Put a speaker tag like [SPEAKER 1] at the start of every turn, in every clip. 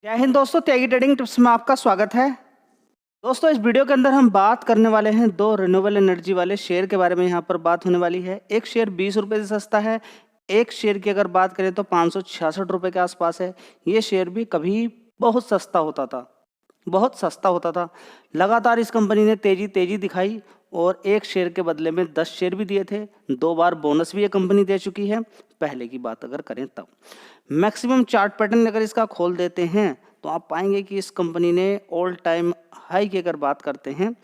[SPEAKER 1] जय हिंद दोस्तों, त्यागी trading tips में आपका स्वागत है। दोस्तों, इस वीडियो के अंदर हम बात करने वाले हैं दो रिन्यूएबल एनर्जी वाले शेयर के बारे में। यहाँ पर बात होने वाली है। एक शेयर 20 रुपये से सस्ता है, एक शेयर की अगर बात करें तो 566 रुपये के आसपास है। ये शेयर भी कभी बहुत सस्ता होता था, बहुत सस्ता होता था। लगातार इस कंपनी ने तेजी दिखाई और एक शेयर के बदले में 10 शेयर भी दिए थे। 2 बार बोनस भी ये कंपनी दे चुकी है, पहले की बात अगर करें तब। मैक्सिमम चार्ट पैटर्न अगर इसका खोल देते हैं तो आप पाएंगे कि इस कंपनी ने ऑल टाइम हाई की अगर बात करते हैं,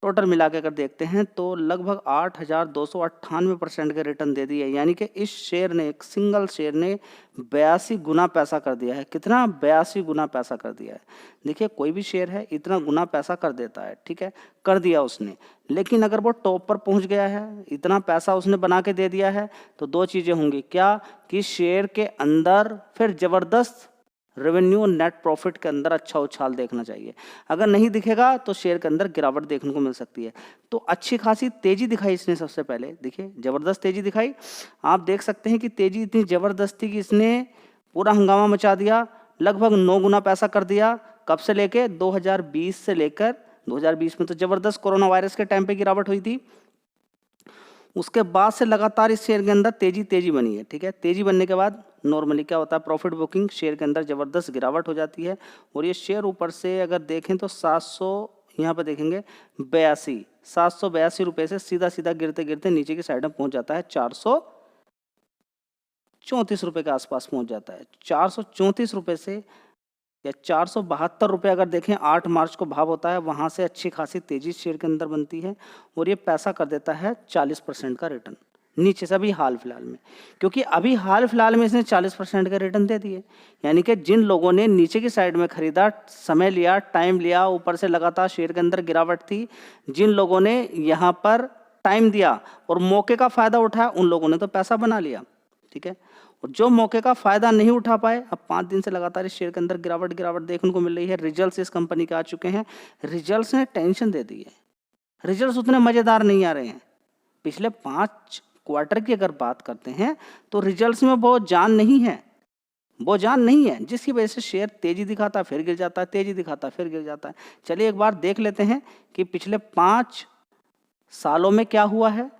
[SPEAKER 1] टोटल मिला के अगर देखते हैं तो लगभग 8,298% के रिटर्न दे दिए। यानी कि इस शेयर ने, एक सिंगल शेयर ने 82 गुना पैसा कर दिया है। कितना? 82 गुना पैसा कर दिया है। देखिए, कोई भी शेयर है इतना गुना पैसा कर देता है, ठीक है, कर दिया उसने। लेकिन अगर वो टॉप पर पहुंच गया है, इतना पैसा उसने बना के दे दिया है, तो दो चीज़ें होंगी। क्या कि शेयर के अंदर फिर ज़बरदस्त रेवेन्यू और नेट प्रॉफिट के अंदर अच्छा उछाल देखना चाहिए। अगर नहीं दिखेगा तो शेयर के अंदर गिरावट देखने को मिल सकती है। तो अच्छी खासी तेजी दिखाई इसने। सबसे पहले देखिए, जबरदस्त तेजी दिखाई। आप देख सकते हैं कि तेजी इतनी जबरदस्त थी कि इसने पूरा हंगामा मचा दिया, लगभग 9 गुना पैसा कर दिया। कब से लेके 2020 से लेकर 2020 में तो जबरदस्त कोरोना वायरस के टाइम पे गिरावट हुई थी। उसके बाद से लगातार इस शेयर के अंदर तेजी बनी है, ठीक है। तेजी बनने के बाद नॉर्मली क्या होता है, प्रॉफिट बुकिंग, शेयर के अंदर जबरदस्त गिरावट हो जाती है। और ये शेयर ऊपर से अगर देखें तो 700, यहाँ पर देखेंगे 782 रुपये से सीधा गिरते गिरते नीचे की साइड में पहुंच जाता है 434 रुपये के आसपास पहुंच जाता है। 434 रुपये से या 472 रुपये अगर देखें, 8 मार्च को भाव होता है, वहाँ से अच्छी खासी तेजी शेयर के अंदर बनती है और ये पैसा कर देता है 40% का रिटर्न नीचे से, अभी हाल फिलहाल में। क्योंकि अभी हाल फिलहाल में इसने 40% का रिटर्न दे दिए। यानी कि जिन लोगों ने नीचे की साइड में खरीदा, समय लिया, टाइम लिया, ऊपर से लगातार शेयर के अंदर गिरावट थी, जिन लोगों ने यहाँ पर टाइम दिया और मौके का फ़ायदा उठाया, उन लोगों ने तो पैसा बना लिया, ठीक है। और जो मौके का फायदा नहीं उठा पाए, अब 5 दिन से लगातार इस शेयर के अंदर गिरावट देखने को मिल रही है। रिजल्ट्स इस कंपनी के आ चुके हैं, रिजल्ट्स ने टेंशन दे दी है। रिजल्ट्स उतने मजेदार नहीं आ रहे हैं। पिछले 5 क्वार्टर की अगर बात करते हैं तो रिजल्ट्स में बहुत जान नहीं है, वो जान नहीं है, जिसकी वजह से शेयर तेजी दिखाता है फिर गिर जाता है, तेजी दिखाता है फिर गिर जाता है। चलिए एक बार देख लेते हैं कि पिछले 5 सालों में क्या हुआ है।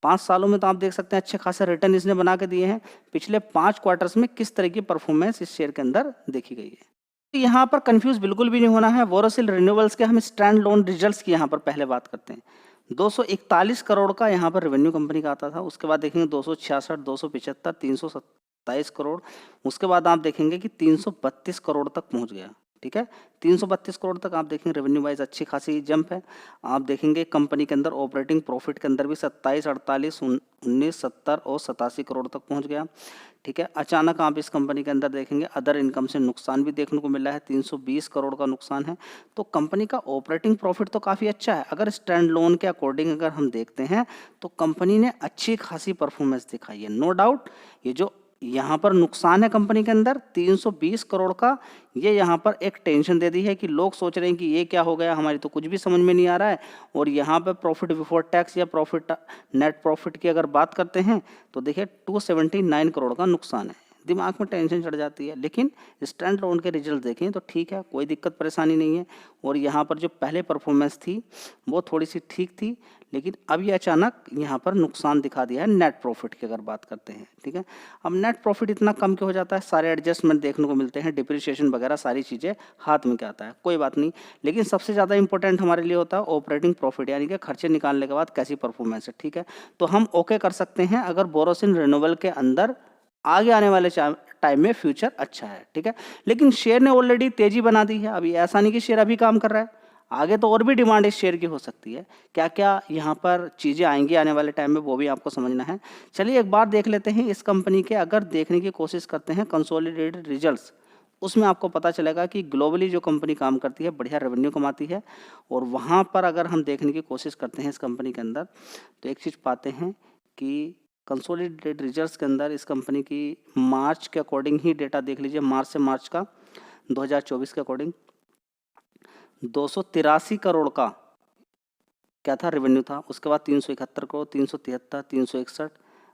[SPEAKER 1] 5 सालों में तो आप देख सकते हैं अच्छे खासे रिटर्न इसने बना के दिए हैं। पिछले 5 क्वार्टर्स में किस तरह की परफॉर्मेंस इस शेयर के अंदर देखी गई है। तो यहाँ पर कंफ्यूज बिल्कुल भी नहीं होना है। बोरोसिल रिन्यूएबल्स के हम स्टैंड लोन रिजल्ट्स की यहाँ पर पहले बात करते हैं। 241 करोड़ का यहाँ पर रेवेन्यू कंपनी का आता था। उसके बाद देखेंगे 266, 275, 327 करोड़। उसके बाद आप देखेंगे कि 332 करोड़ तक पहुँच गया, ठीक है। 332 करोड़ तक आप देखेंगे रेवेन्यू वाइज अच्छी खासी जंप है। आप देखेंगे कंपनी के अंदर ऑपरेटिंग प्रॉफिट के अंदर भी 27, 48, 19, 70 और 87 करोड़ तक पहुंच गया, ठीक है। अचानक आप इस कंपनी के अंदर देखेंगे अदर इनकम से नुकसान भी देखने को मिला है, 320 करोड़ का नुकसान है। तो कंपनी का ऑपरेटिंग प्रॉफिट तो काफ़ी अच्छा है। अगर स्टैंड लोन के अकॉर्डिंग अगर हम देखते हैं तो कंपनी ने अच्छी खासी परफॉर्मेंस दिखाई है, नो डाउट। ये जो यहाँ पर नुकसान है कंपनी के अंदर 320 करोड़ का, ये यहाँ पर एक टेंशन दे दी है कि लोग सोच रहे हैं कि ये क्या हो गया, हमारी तो कुछ भी समझ में नहीं आ रहा है। और यहाँ पर प्रॉफिट बिफोर टैक्स या प्रॉफिट नेट प्रॉफिट की अगर बात करते हैं तो देखिए 279 करोड़ का नुकसान है। दिमाग में टेंशन चढ़ जाती है। लेकिन स्टैंड लोन के रिजल्ट देखें तो ठीक है, कोई दिक्कत परेशानी नहीं है। और यहाँ पर जो पहले परफॉर्मेंस थी वो थोड़ी सी ठीक थी, लेकिन अब ये अचानक यहाँ पर नुकसान दिखा दिया है नेट प्रॉफिट की अगर बात करते हैं, ठीक है। अब नेट प्रॉफिट इतना कम क्यों हो जाता है? सारे एडजस्टमेंट देखने को मिलते हैं, डिप्रिसिएशन वगैरह सारी चीज़ें हाथ में क्या आता है, कोई बात नहीं। लेकिन सबसे ज़्यादा इंपॉर्टेंट हमारे लिए होता है ऑपरेटिंग प्रॉफिट, यानी कि खर्चे निकालने के बाद कैसी परफॉर्मेंस है, ठीक है। तो हम ओके कर सकते हैं अगर बोरोसिल रिन्यूएबल के अंदर आगे आने वाले टाइम में फ्यूचर अच्छा है, ठीक है। लेकिन शेयर ने ऑलरेडी तेजी बना दी है। अभी ऐसा नहीं कि शेयर अभी काम कर रहा है, आगे तो और भी डिमांड इस शेयर की हो सकती है। क्या क्या यहाँ पर चीज़ें आएंगी आने वाले टाइम में, वो भी आपको समझना है। चलिए एक बार देख लेते हैं इस कंपनी के, अगर देखने की कोशिश करते हैं कंसोलिडेटेड रिजल्ट्स, उसमें आपको पता चलेगा कि ग्लोबली जो कंपनी काम करती है बढ़िया रेवेन्यू कमाती है। और वहाँ पर अगर हम देखने की कोशिश करते हैं इस कंपनी के अंदर तो एक चीज़ पाते हैं कि कंसोलिडेटेड रिजल्ट्स के अंदर इस कंपनी की मार्च के अकॉर्डिंग ही डेटा देख लीजिए, मार्च से मार्च का 2024 के अकॉर्डिंग 283 करोड़ का क्या था रेवेन्यू था। उसके बाद 371 करोड़, 373, 361,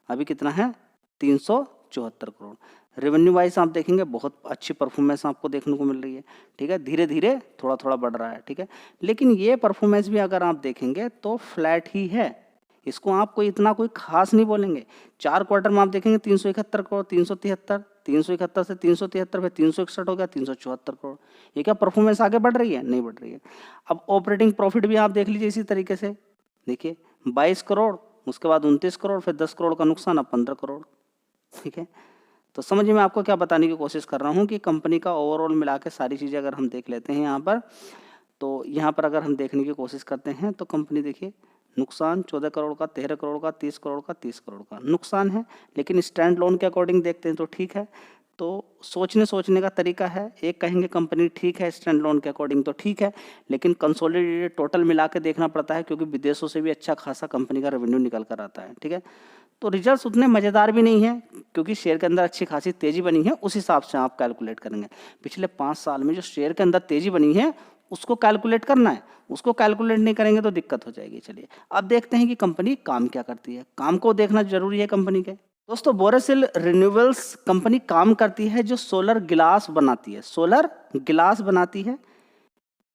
[SPEAKER 1] अभी कितना है 374 करोड़। रेवेन्यू वाइज आप देखेंगे बहुत अच्छी परफॉर्मेंस आपको देखने को मिल रही है, ठीक है, धीरे धीरे थोड़ा थोड़ा बढ़ रहा है, ठीक है। लेकिन ये परफॉर्मेंस भी अगर आप देखेंगे तो फ्लैट ही है, इसको आप कोई इतना कोई खास नहीं बोलेंगे। 4 क्वार्टर में आप देखेंगे 371 करोड़, 373, 371 से 373, फिर 361 हो गया, 374 करोड़। ये क्या परफॉर्मेंस आगे बढ़ रही है? नहीं बढ़ रही है। अब ऑपरेटिंग प्रॉफिट भी आप देख लीजिए इसी तरीके से, देखिए 22 करोड़, उसके बाद 29 करोड़, फिर 10 करोड़ का नुकसान, अब 15 करोड़, ठीक है। तो समझिए मैं आपको क्या बताने की कोशिश कर रहा हूँ कि कंपनी का ओवरऑल मिला के सारी चीज़ें अगर हम देख लेते हैं यहाँ पर, तो यहाँ पर अगर हम देखने की कोशिश करते हैं तो कंपनी देखिए नुकसान 14 करोड़ का, 13 करोड़ का, 30 करोड़ का, 30 करोड़ का नुकसान है। लेकिन स्टैंड लोन के अकॉर्डिंग देखते हैं तो ठीक है। तो सोचने का तरीका है, एक कहेंगे कंपनी ठीक है स्टैंड लोन के अकॉर्डिंग तो ठीक है, लेकिन कंसोलिडेटेड टोटल मिला के देखना पड़ता है, क्योंकि विदेशों से भी अच्छा खासा कंपनी का रेवेन्यू निकल कर आता है, ठीक है। तो रिजल्ट्स उतने मज़ेदार भी नहीं है, क्योंकि शेयर के अंदर अच्छी खासी तेज़ी बनी है, उस हिसाब से आप कैलकुलेट करेंगे। पिछले 5 साल में जो शेयर के अंदर तेज़ी बनी है उसको कैलकुलेट करना है, उसको कैलकुलेट नहीं करेंगे तो दिक्कत हो जाएगी। चलिए अब देखते हैं कि कंपनी काम क्या करती है, काम को देखना जरूरी है कंपनी के। दोस्तों बोरोसिल रिन्यूएबल्स कंपनी काम करती है जो सोलर गिलास बनाती है, सोलर गिलास बनाती है।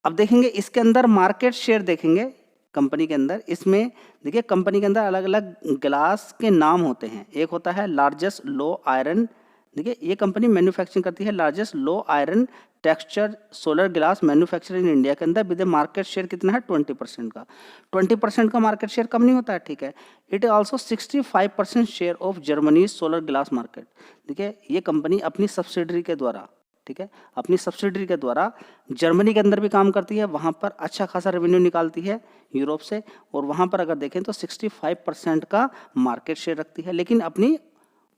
[SPEAKER 1] अब देखेंगे इसके अंदर मार्केट शेयर देखेंगे कंपनी के अंदर, इसमें देखिए कंपनी के अंदर अलग अलग गिलास के नाम होते हैं। एक होता है लार्जेस्ट लो आयरन, देखिए ये कंपनी मैन्युफैक्चरिंग करती है largest low iron texture solar glass manufacturing in India के अंदर विद मार्केट शेयर कितना है 20% का। 20% का मार्केट शेयर कम नहीं होता है, ठीक है। It is also 65% share of Germany solar glass market. देखिए ये कंपनी अपनी सब्सिडरी के द्वारा, ठीक है, अपनी सब्सिडरी के द्वारा जर्मनी के अंदर भी काम करती है, वहाँ पर अच्छा खासा रेवेन्यू निकालती है यूरोप से, और वहाँ पर अगर देखें तो 65% का मार्केट शेयर रखती है। लेकिन अपनी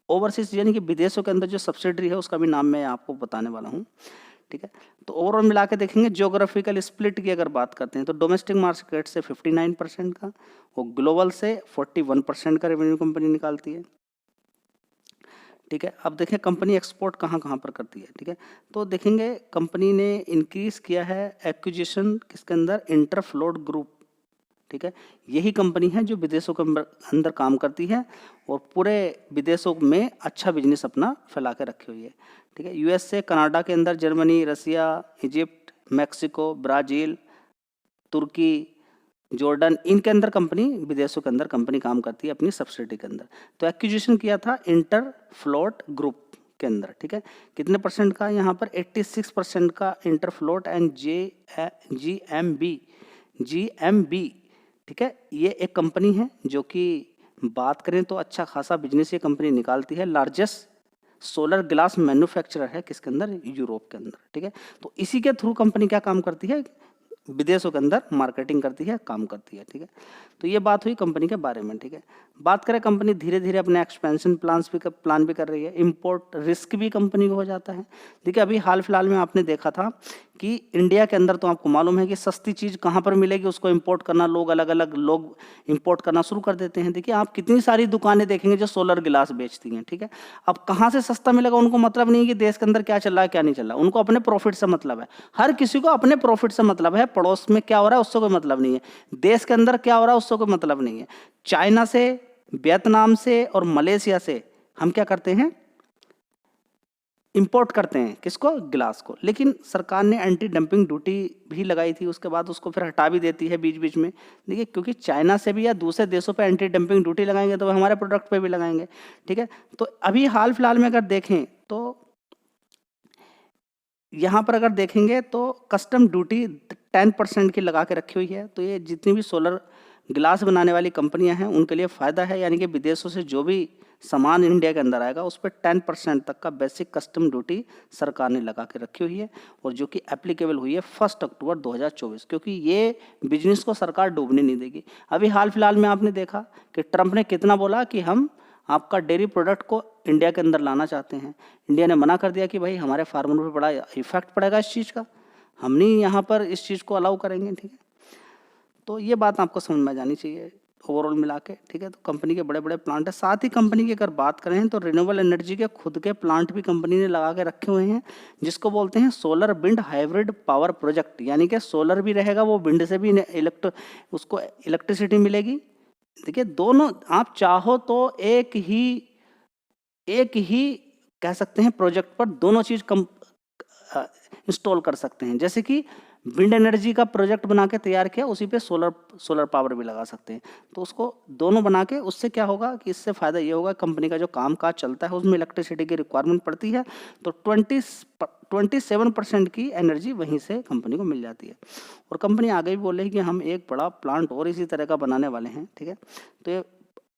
[SPEAKER 1] ओवरसीज यानी कि विदेशों के अंदर जो सब्सिडरी है उसका भी नाम मैं आपको बताने वाला हूँ, ठीक है। तो ओवरऑल मिला के देखेंगे ज्योग्राफिकल स्प्लिट की अगर बात करते हैं तो डोमेस्टिक मार्केट से 59% का और ग्लोबल से 41% का रेवेन्यू कंपनी निकालती है, ठीक है। अब देखें कंपनी एक्सपोर्ट कहाँ कहाँ पर करती है, ठीक है। तो देखेंगे कंपनी ने इंक्रीज किया है एक्विजिशन किसके अंदर, इंटरफ्लोट ग्रुप, ठीक है। यही कंपनी है जो विदेशों के अंदर काम करती है और पूरे विदेशों में अच्छा बिजनेस अपना फैला के रखी हुई है, ठीक है। यूएसए, कनाडा के अंदर, जर्मनी, रसिया, इजिप्ट, मैक्सिको, ब्राज़ील, तुर्की, जॉर्डन, इनके अंदर कंपनी, विदेशों के अंदर कंपनी काम करती है अपनी सब्सिडी के अंदर। तो एक्विजिशन किया था इंटरफ्लोट ग्रुप के अंदर, ठीक है। कितने परसेंट का, यहाँ पर 86% का इंटरफ्लोट एंड GMB, ठीक है। ये एक कंपनी है जो कि बात करें तो अच्छा खासा बिजनेस ये कंपनी निकालती है। लार्जेस्ट सोलर ग्लास मैन्युफैक्चरर है किसके अंदर, यूरोप के अंदर, ठीक है। तो इसी के थ्रू कंपनी क्या काम करती है, विदेशों के अंदर मार्केटिंग करती है, काम करती है, ठीक है। तो ये बात हुई कंपनी के बारे में, ठीक है। बात करें कंपनी धीरे धीरे अपने एक्सपेंशन प्लान भी कर रही है। इंपोर्ट रिस्क भी कंपनी को हो जाता है। देखिए अभी हाल फिलहाल में आपने देखा था कि इंडिया के अंदर तो आपको मालूम है कि सस्ती चीज़ कहाँ पर मिलेगी उसको इंपोर्ट करना, लोग अलग अलग लोग इंपोर्ट करना शुरू कर देते हैं। देखिए आप कितनी सारी दुकानें देखेंगे जो सोलर गिलास बेचती हैं, ठीक है। अब कहाँ से सस्ता मिलेगा उनको मतलब नहीं कि देश के अंदर क्या चल रहा है क्या नहीं चल रहा, उनको अपने प्रॉफिट से मतलब है। हर किसी को अपने प्रॉफिट से मतलब है, पड़ोस में क्या हो रहा है उससे कोई मतलब नहीं है, देश के अंदर क्या हो रहा है उससे कोई मतलब नहीं है। चाइना से, वियतनाम से और मलेशिया से हम क्या करते हैं, इंपोर्ट करते हैं किसको, गिलास को। लेकिन सरकार ने एंटी डंपिंग ड्यूटी भी लगाई थी, उसके बाद उसको फिर हटा भी देती है बीच बीच में। देखिए क्योंकि चाइना से भी या दूसरे देशों पे एंटी डंपिंग ड्यूटी लगाएंगे तो हमारे प्रोडक्ट पे भी लगाएंगे, ठीक है। तो अभी हाल फिलहाल में अगर देखें तो यहाँ पर अगर देखेंगे तो कस्टम ड्यूटी 10% की लगा के रखी हुई है। तो ये जितनी भी सोलर गिलास बनाने वाली कंपनियां हैं उनके लिए फ़ायदा है, यानी कि विदेशों से जो भी सामान इंडिया के अंदर आएगा उस पर 10% तक का बेसिक कस्टम ड्यूटी सरकार ने लगा के रखी हुई है, और जो कि एप्लीकेबल हुई है 1 अक्टूबर 2024, क्योंकि ये बिजनेस को सरकार डूबने नहीं देगी। अभी हाल फिलहाल में आपने देखा कि ट्रंप ने कितना बोला कि हम आपका डेयरी प्रोडक्ट को इंडिया के अंदर लाना चाहते हैं। इंडिया ने मना कर दिया कि भाई हमारे फार्मर पर बड़ा इफेक्ट पड़ेगा इस चीज़ का, हम नहीं यहाँ पर इस चीज़ को अलाउ करेंगे, ठीक है। तो ये बात आपको समझ में जानी चाहिए ओवरऑल मिला के, ठीक है। तो कंपनी के बड़े बड़े प्लांट है। साथ ही कंपनी की अगर बात करें तो रिन्यूएबल एनर्जी के खुद के प्लांट भी कंपनी ने लगा के रखे हुए हैं, जिसको बोलते हैं solar wind hybrid power project, यानी कि सोलर भी रहेगा, वो विंड से भी उसको इलेक्ट्रिसिटी मिलेगी। देखिए दोनों आप चाहो तो एक ही कह सकते हैं प्रोजेक्ट पर दोनों चीज़ इंस्टॉल कर सकते हैं। जैसे कि विंड एनर्जी का प्रोजेक्ट बना के तैयार किया, उसी पे सोलर पावर भी लगा सकते हैं। तो उसको दोनों बना के, उससे क्या होगा कि इससे फ़ायदा ये होगा, कंपनी का जो काम काज चलता है उसमें इलेक्ट्रिसिटी की रिक्वायरमेंट पड़ती है, तो 27% की एनर्जी वहीं से कंपनी को मिल जाती है। और कंपनी आगे भी बोल रही है कि हम एक बड़ा प्लांट और इसी तरह का बनाने वाले हैं, ठीक है। तो ये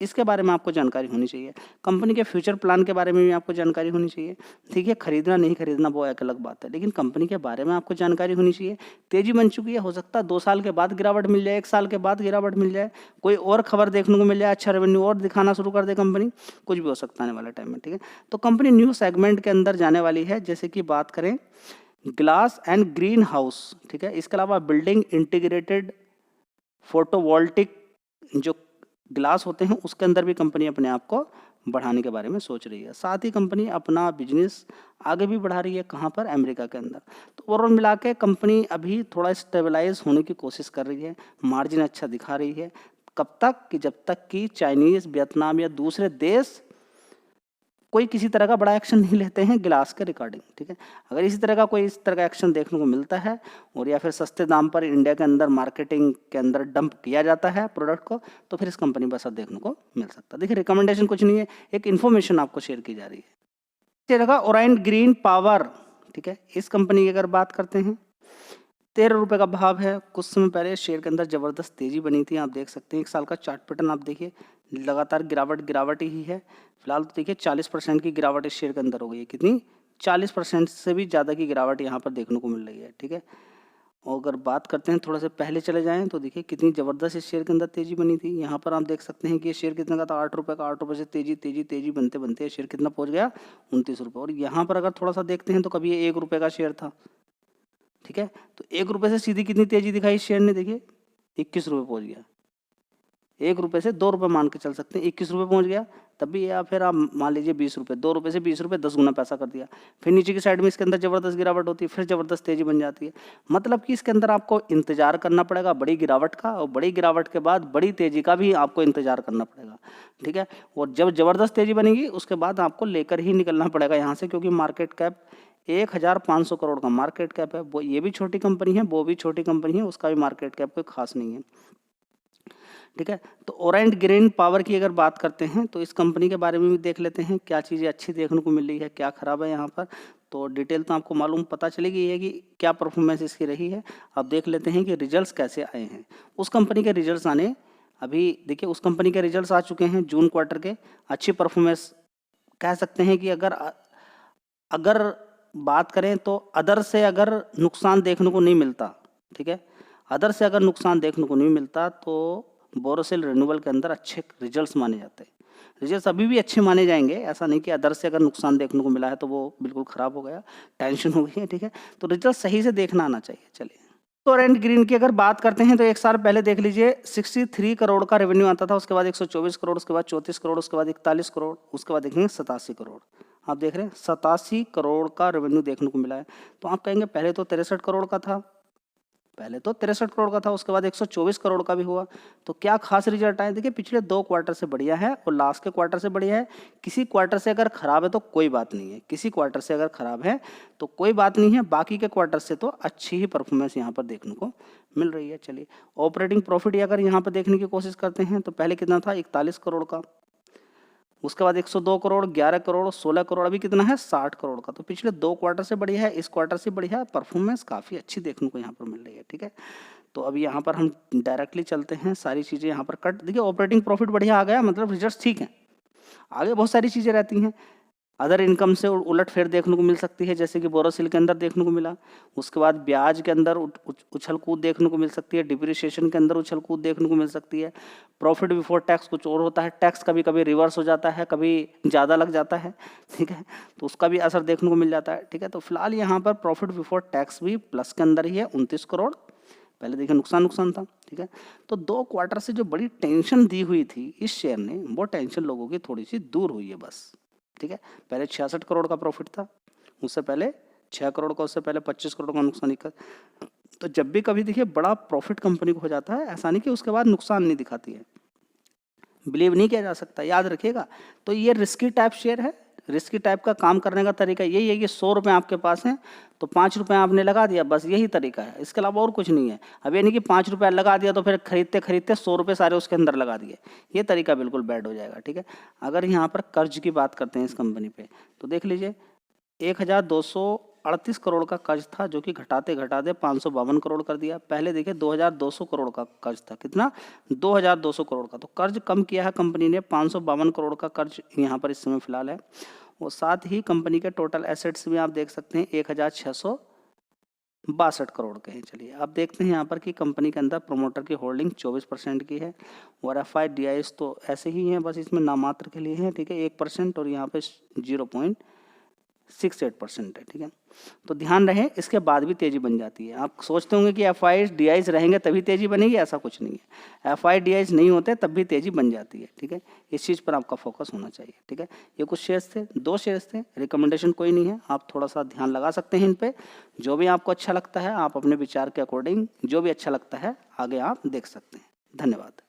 [SPEAKER 1] इसके बारे में आपको जानकारी होनी चाहिए। कंपनी के फ्यूचर प्लान के बारे में भी आपको जानकारी होनी चाहिए, ठीक है। खरीदना नहीं खरीदना वो एक अलग बात है, लेकिन कंपनी के बारे में आपको जानकारी होनी चाहिए। तेजी बन चुकी है, हो सकता है 2 साल के बाद गिरावट मिल जाए, 1 साल के बाद गिरावट मिल जाए, कोई और खबर देखने को मिल जाए, अच्छा रेवेन्यू और दिखाना शुरू कर दे कंपनी, कुछ भी हो सकता है आने वाले टाइम में, ठीक है। तो कंपनी न्यू सेगमेंट के अंदर जाने वाली है, जैसे कि बात करें ग्लास एंड ग्रीन हाउस, ठीक है। इसके अलावा बिल्डिंग इंटीग्रेटेड फोटोवोल्टिक जो ग्लास होते हैं उसके अंदर भी कंपनी अपने आप को बढ़ाने के बारे में सोच रही है। साथ ही कंपनी अपना बिजनेस आगे भी बढ़ा रही है, कहाँ पर, अमेरिका के अंदर। तो ओवरऑल मिला के कंपनी अभी थोड़ा स्टेबलाइज होने की कोशिश कर रही है, मार्जिन अच्छा दिखा रही है। कब तक कि जब तक कि चाइनीज़, वियतनाम या दूसरे देश कोई किसी तरह का बड़ा एक्शन नहीं लेते हैं गिलास के रिगार्डिंग, ठीक है। अगर इस तरह का एक्शन देखने को मिलता है और या फिर सस्ते दाम पर इंडिया के अंदर मार्केटिंग के अंदर डंप किया जाता है प्रोडक्ट को, तो फिर इस कंपनी पर असर देखने को मिल सकता है। देखिए, रिकमेंडेशन कुछ नहीं है, एक इन्फॉर्मेशन आपको शेयर की जा रही है। ये रखा ओराइंट ग्रीन पावर, ठीक है। इस कंपनी की अगर बात करते हैं, 13 रुपये का भाव है। कुछ समय पहले शेयर के अंदर ज़बरदस्त तेज़ी बनी थी, आप देख सकते हैं। 1 साल का चार्ट पैटर्न आप देखिए, लगातार गिरावट ही है। फिलहाल तो देखिए 40% की गिरावट इस शेयर के अंदर हो गई है। कितनी? 40% से भी ज़्यादा की गिरावट यहाँ पर देखने को मिल रही है, ठीक है। और अगर बात करते हैं थोड़ा सा पहले चले जाएँ, तो देखिए कितनी ज़बरदस्त इस शेयर के अंदर तेज़ी बनी थी। यहाँ पर आप देख सकते हैं कि ये शेयर कितना का था, 8 रुपये का। 8 रुपये से तेज़ी बनते शेयर कितना पहुँच गया, 29 रुपये। और यहाँ पर अगर थोड़ा सा देखते हैं तो कभी ये 1 रुपये का शेयर था, ठीक है। तो 1 रुपये से सीधी कितनी तेज़ी दिखाई इस शेयर ने, देखिए 21 रुपये पहुँच गया। 1 रुपये से 2 रुपये मान के चल सकते हैं, 21 रुपये पहुँच गया तब भी, या फिर आप मान लीजिए 20 रुपये। 2 रुपये से 20 रुपये 10 गुना पैसा कर दिया। फिर नीचे की साइड में इसके अंदर ज़बरदस्त गिरावट होती है, फिर ज़बरदस्त तेज़ी बन जाती है। मतलब कि इसके अंदर आपको इंतजार करना पड़ेगा बड़ी गिरावट का, और बड़ी गिरावट के बाद बड़ी तेज़ी का भी आपको इंतजार करना पड़ेगा, ठीक है। और जब ज़बरदस्त तेज़ी बनेगी उसके बाद आपको लेकर ही निकलना पड़ेगा यहाँ से, क्योंकि मार्केट कैप 1500 करोड़ का मार्केट कैप है। वो ये भी छोटी कंपनी है, वो भी छोटी कंपनी है, उसका भी मार्केट कैप कोई खास नहीं है, ठीक है। तो ओराइंट ग्रीन पावर की अगर बात करते हैं तो इस कंपनी के बारे में भी देख लेते हैं, क्या चीज़ें अच्छी देखने को मिल रही है, क्या खराब है यहाँ पर। तो डिटेल तो आपको मालूम पता चलेगी है कि क्या परफॉर्मेंस इसकी रही है। अब देख लेते हैं कि रिजल्ट्स कैसे आए हैं। उस कंपनी के रिजल्ट्स आने, अभी देखिए उस कंपनी के रिजल्ट्स आ चुके हैं जून क्वार्टर के। अच्छी परफॉर्मेंस कह सकते हैं कि अगर बात करें तो अदर से अगर नुकसान देखने को नहीं मिलता, ठीक है, अदर से अगर नुकसान देखने को नहीं मिलता तो बोरोसिल रिन्यूएबल के अंदर अच्छे रिजल्ट्स माने जाते हैं। रिजल्ट्स अभी भी अच्छे माने जाएंगे, ऐसा नहीं कि अदर से अगर नुकसान देखने को मिला है तो वो बिल्कुल ख़राब हो गया, टेंशन हो गई है, ठीक है। तो रिजल्ट सही से देखना आना चाहिए। चलिए, ओराइंट ग्रीन की अगर बात करते हैं तो 1 साल पहले देख लीजिए 63 करोड़ का रेवेन्यू आता था, उसके बाद 124 करोड़, उसके बाद 34 करोड़, उसके बाद 41 करोड़, उसके बाद देखेंगे 87 करोड़। आप देख रहे हैं 87 करोड़ का रेवेन्यू देखने को मिला है। तो आप कहेंगे पहले तो 63 करोड़ का था, उसके बाद 124 करोड़ का भी हुआ। तो क्या खास रिजल्ट आए? देखिए पिछले 2 क्वार्टर से बढ़िया है और लास्ट के क्वार्टर से बढ़िया है। किसी क्वार्टर से अगर खराब है तो कोई बात नहीं है, किसी क्वार्टर से अगर खराब है तो कोई बात नहीं है, बाकी के क्वार्टर से तो अच्छी ही परफॉर्मेंस यहाँ पर देखने को मिल रही है। चलिए, ऑपरेटिंग प्रॉफिट अगर यहाँ पर देखने की कोशिश करते हैं तो पहले कितना था, 41 करोड़ का, उसके बाद 102 करोड़, 11 करोड़, 16 करोड़, अभी कितना है, 60 करोड़ का। तो पिछले 2 क्वार्टर से बढ़िया है, इस क्वार्टर से बढ़िया है, परफॉर्मेंस काफ़ी अच्छी देखने को यहाँ पर मिल रही है, ठीक है। तो अभी यहाँ पर हम डायरेक्टली चलते हैं, सारी चीज़ें यहाँ पर कट। देखिए ऑपरेटिंग प्रॉफिट बढ़िया आ गया, मतलब रिजल्ट ठीक है। आगे बहुत सारी चीज़ें रहती हैं, अदर इनकम से उलट फेर देखने को मिल सकती है, जैसे कि बोरोसिल के अंदर देखने को मिला। उसके बाद ब्याज के अंदर उछल कूद देखने को मिल सकती है, डिप्रिसिएशन के अंदर उछल कूद देखने को मिल सकती है। प्रॉफिट बिफोर टैक्स कुछ और होता है, टैक्स कभी कभी रिवर्स हो जाता है, कभी ज़्यादा लग जाता है, ठीक है, तो उसका भी असर देखने को मिल जाता है, ठीक है। तो फिलहाल यहाँ पर प्रॉफिट बिफोर टैक्स भी प्लस के अंदर ही है, 29 करोड़। पहले देखिए नुकसान था, ठीक है। तो 2 क्वार्टर से जो बड़ी टेंशन दी हुई थी इस शेयर ने, वो टेंशन लोगों की थोड़ी सी दूर हुई है बस, ठीक है। पहले 66 करोड़ का प्रॉफिट था, उससे पहले 6 करोड़ का, उससे पहले 25 करोड़ का नुकसान। तो जब भी कभी देखिए बड़ा प्रॉफिट कंपनी को हो जाता है, ऐसा नहीं कि उसके बाद नुकसान नहीं दिखाती है, बिलीव नहीं किया जा सकता, याद रखिएगा। तो ये रिस्की टाइप शेयर है, रिस्की टाइप का काम करने का तरीका यही है कि 100 रुपये आपके पास हैं तो 5 रुपये आपने लगा दिया, बस यही तरीका है, इसके अलावा और कुछ नहीं है। अब ये नहीं कि 5 रुपये लगा दिया तो फिर खरीदते खरीदते 100 रुपये सारे उसके अंदर लगा दिए, ये तरीका बिल्कुल बैड हो जाएगा, ठीक है। अगर यहाँ पर कर्ज की बात करते हैं इस कंपनी पे, तो देख लीजिए 1238 करोड़ का कर्ज था, जो कि घटाते घटाते 552 करोड़ कर दिया। पहले देखिए 2200 करोड़ का कर्ज था, कितना, 2200 करोड़ का। तो कर्ज कम किया है कंपनी ने, 552 करोड़ का कर्ज यहाँ पर इस समय फिलहाल है। और साथ ही कंपनी के टोटल एसेट्स भी आप देख सकते हैं 1662 करोड़ के हैं। चलिए अब देखते हैं यहाँ पर कि कंपनी के अंदर प्रमोटर की होल्डिंग 24% की है, और FIDIs तो ऐसे ही हैं, बस इसमें नामात्र के लिए हैं, ठीक है, 1%, और यहाँ पे 0.68% है, ठीक है। तो ध्यान रहे, इसके बाद भी तेजी बन जाती है। आप सोचते होंगे कि FIDIs रहेंगे तभी तेजी बनेगी, ऐसा कुछ नहीं है। FIDIs नहीं होते तब भी तेजी बन जाती है, ठीक है। इस चीज़ पर आपका फोकस होना चाहिए, ठीक है। ये कुछ शेयर्स थे, 2 शेयर्स थे, रिकमेंडेशन कोई नहीं है, आप थोड़ा सा ध्यान लगा सकते हैं इन पे। जो भी आपको अच्छा लगता है आप अपने विचार के अकॉर्डिंग जो भी अच्छा लगता है आगे आप देख सकते हैं। धन्यवाद।